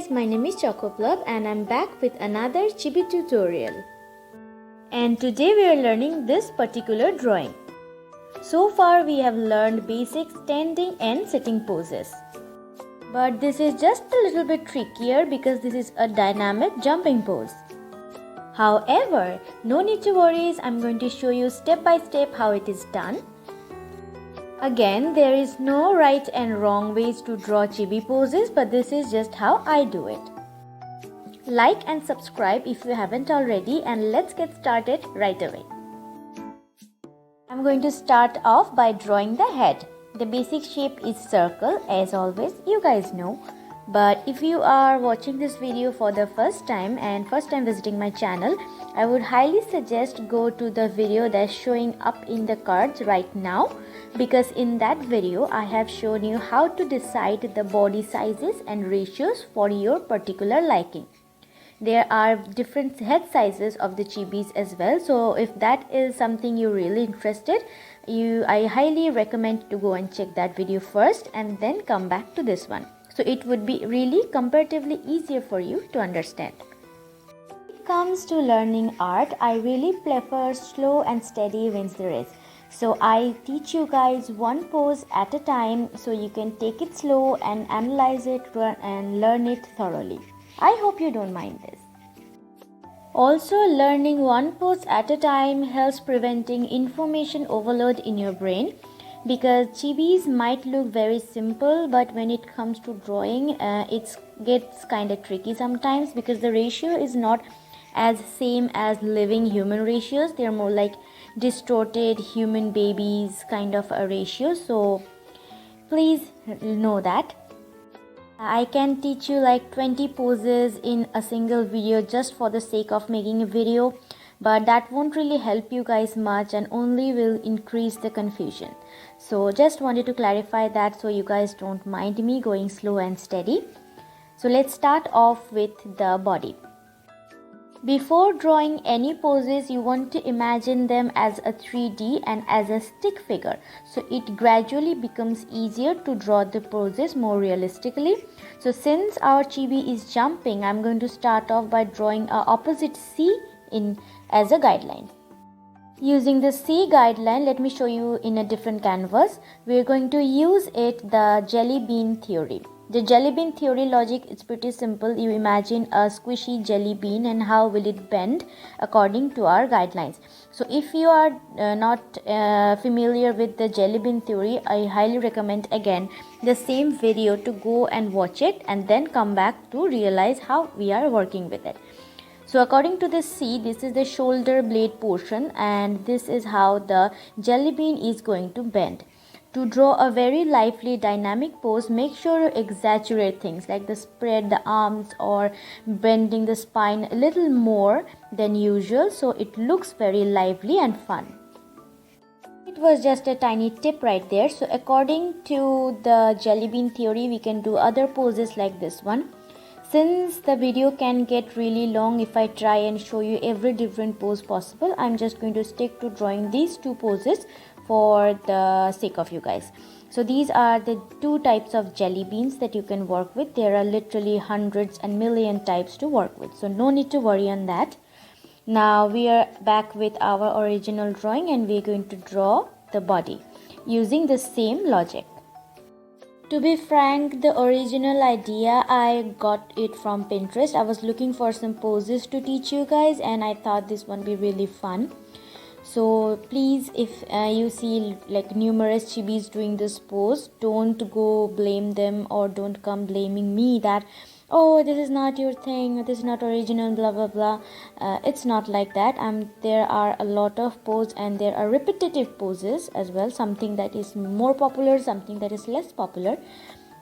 guys, my name is Chocoplub and I'm back with another Chibi tutorial. And today we are learning this particular drawing. So far we have learned basic standing and sitting poses. But this is just a little bit trickier because this is a dynamic jumping pose. However, no need to worry, I'm going to show you step by step how it is done. Again, there is no right and wrong ways to draw chibi poses, but this is just how I do it. Like and subscribe if you haven't already, and let's get started right away. I'm going to start off by drawing the head. The basic shape is circle, as always, you guys know. But if you are watching this video for the first time and first time visiting my channel, I would highly suggest go to the video that's showing up in the cards right now, because in that video I have shown you how to decide the body sizes and ratios for your particular liking. There are different head sizes of the chibis as well, so if that is something you're really interested, I highly recommend to go and check that video first and then come back to this one. So it would be really comparatively easier for you to understand. When it comes to learning art, I really prefer slow and steady wins the race. So I teach you guys one pose at a time so you can take it slow and analyze it and learn it thoroughly. I hope you don't mind this. Also, learning one pose at a time helps preventing information overload in your brain, because chibis might look very simple, but when it comes to drawing, it gets kind of tricky sometimes because the ratio is not as same as living human ratios. They are more like distorted human babies kind of a ratio, so please know that. I can teach you like 20 poses in a single video just for the sake of making a video, but that won't really help you guys much and only will increase the confusion. So just wanted to clarify that so you guys don't mind me going slow and steady. So let's start off with the body. Before drawing any poses, you want to imagine them as a 3D and as a stick figure, so it gradually becomes easier to draw the poses more realistically. So since our chibi is jumping, I'm going to start off by drawing a opposite C as a guideline. Using the C guideline, let me show you in a different canvas. We're going to use the jelly bean theory. The jelly bean theory logic is pretty simple. You imagine a squishy jelly bean and how will it bend according to our guidelines. So if you are not familiar with the jelly bean theory, I highly recommend again the same video to go and watch it and then come back to realize how we are working with it. So according to the C, this is the shoulder blade portion and this is how the jelly bean is going to bend. To draw a very lively dynamic pose, make sure you exaggerate things like the spread the arms or bending the spine a little more than usual so it looks very lively and fun. It was just a tiny tip right there. So according to the jelly bean theory, we can do other poses like this one. Since the video can get really long if I try and show you every different pose possible, I'm just going to stick to drawing these two poses for the sake of you guys. So these are the two types of jelly beans that you can work with. There are literally hundreds and million types to work with, so no need to worry on that. Now we are back with our original drawing and we're going to draw the body using the same logic. To be frank, the original idea, I got it from Pinterest. I was looking for some poses to teach you guys and I thought this one would be really fun. So please, if you see like numerous chibis doing this pose, don't go blame them or don't come blaming me that, oh, this is not your thing, this is not original, blah blah blah. It's not like that. There are a lot of poses and there are repetitive poses as well, something that is more popular, something that is less popular.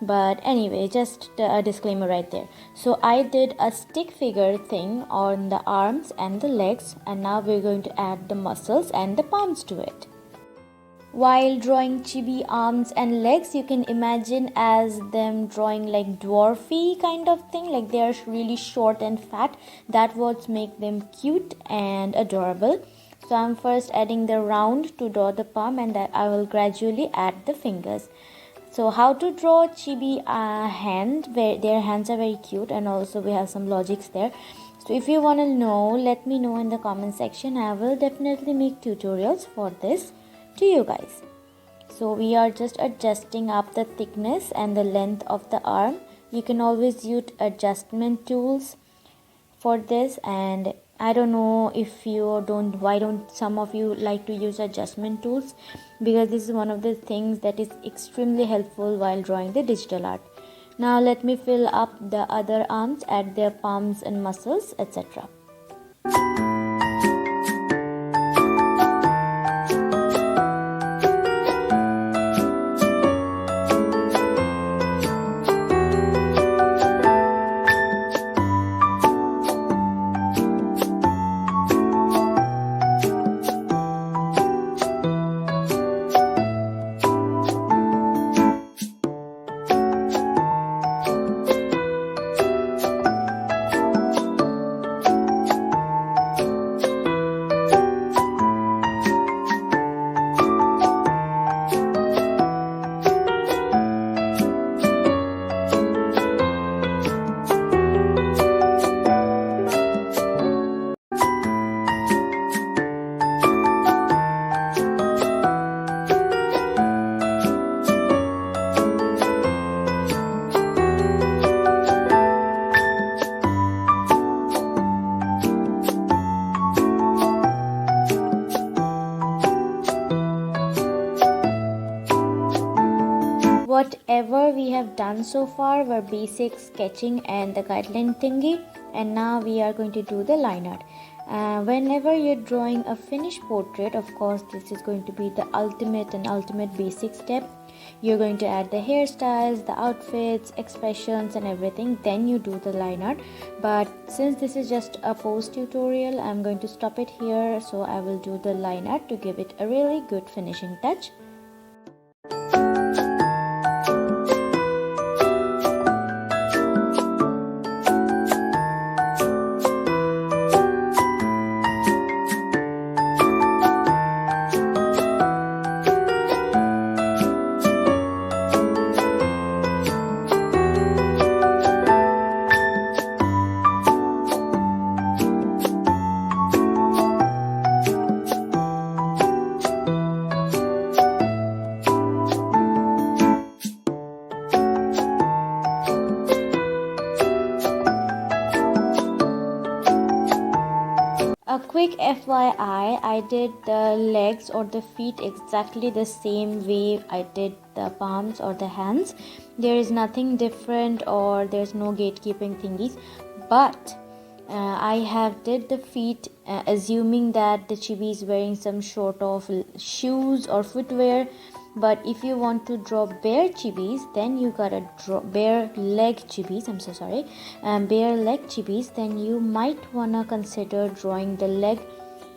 But anyway, just a disclaimer right there. So I did a stick figure thing on the arms and the legs, and now we're going to add the muscles and the palms to it. While drawing chibi arms and legs, you can imagine as them drawing like dwarfy kind of thing, like they are really short and fat. That what make them cute and adorable. So I'm first adding the round to draw the palm and that I will gradually add the fingers. So how to draw chibi hand, where their hands are very cute, and also we have some logics there. So if you want to know, let me know in the comment section. I will definitely make tutorials for this to you guys. So we are just adjusting up the thickness and the length of the arm. You can always use adjustment tools for this, and I don't know if you don't, why don't some of you like to use adjustment tools, because this is one of the things that is extremely helpful while drawing the digital art. Now let me fill up the other arms, add their palms and muscles, etc. Whatever we have done so far were basic sketching and the guideline thingy, and now we are going to do the line art. Whenever you're drawing a finished portrait, of course this is going to be the ultimate basic step. You're going to add the hairstyles, the outfits, expressions and everything, then you do the line art. But since this is just a pose tutorial, I'm going to stop it here, so I will do the line art to give it a really good finishing touch. A quick FYI, I did the legs or the feet exactly the same way I did the palms or the hands. There is nothing different or there's no gatekeeping thingies, but I have did the feet assuming that the chibi is wearing some sort of shoes or footwear. But if you want to draw bare chibis, then you gotta draw bare leg chibis. I'm so sorry, bare leg chibis. Then you might wanna consider drawing the leg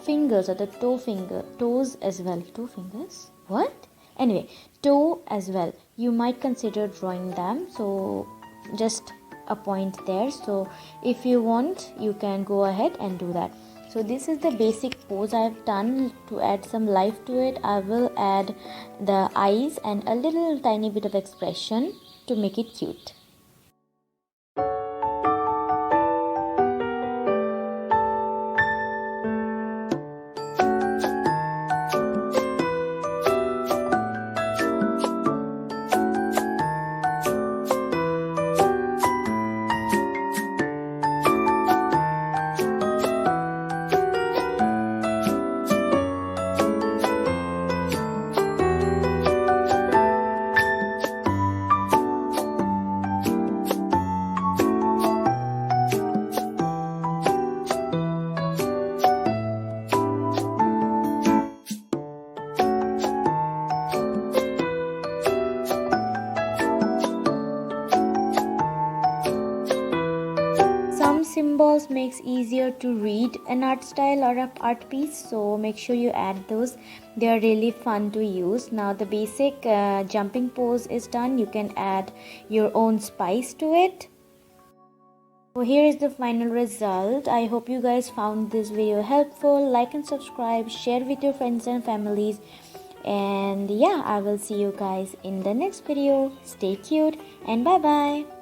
fingers or the toes as well. Toe fingers? What? Anyway, toe as well. You might consider drawing them. So just a point there. So if you want, you can go ahead and do that. So this is the basic pose I've done. To add some life to it, I will add the eyes and a little tiny bit of expression to make it cute. Symbols makes easier to read an art style or an art piece, so make sure you add those. They are really fun to use. Now the basic jumping pose is done. You can add your own spice to it. So here is the final result. I hope you guys found this video helpful. Like and subscribe, share with your friends and families. And yeah, I will see you guys in the next video. Stay cute and bye bye.